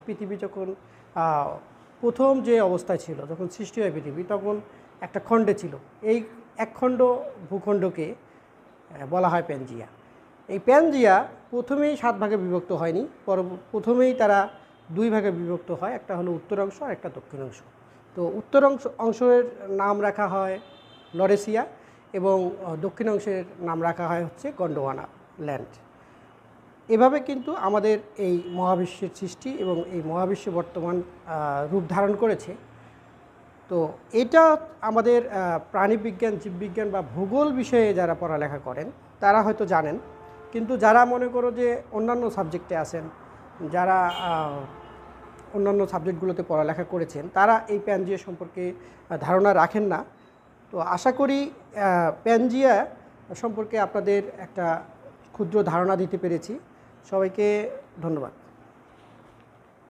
পৃথিবী যখন প্রথম যে অবস্থায় ছিল, যখন সৃষ্টি হয় পৃথিবী, তখন একটা খণ্ডে ছিল। এই এক খণ্ড ভূখণ্ডকে বলা হয় প্যানজিয়া। এই প্যানজিয়া প্রথমেই 7 ভাগে বিভক্ত হয়নি, প্রথমেই তারা 2 ভাগে বিভক্ত হয়, একটা হলো উত্তর অংশ আর একটা দক্ষিণ অংশ। তো উত্তর অংশের নাম রাখা হয় লরেসিয়া এবং দক্ষিণ অংশের নাম রাখা হয় হচ্ছে গন্ডোয়ানা ল্যান্ড। এভাবে কিন্তু আমাদের এই মহাবিশ্বের সৃষ্টি এবং এই মহাবিশ্ব বর্তমান রূপ ধারণ করেছে। তো এটা আমাদের প্রাণীবিজ্ঞান, জীববিজ্ঞান বা ভূগোল বিষয়ে যারা পড়ালেখা করেন তারা হয়তো জানেন, কিন্তু যারা মনে করো যে অন্যান্য সাবজেক্টে আছেন, যারা অন্যান্য সাবজেক্টগুলোতে পড়ালেখা করেছেন, তারা এই প্যানজিয়া সম্পর্কে ধারণা রাখেন না। তো আশা করি প্যানজিয়া সম্পর্কে আপনাদের একটা ক্ষুদ্র ধারণা দিতে পেরেছি। সবাইকে ধন্যবাদ।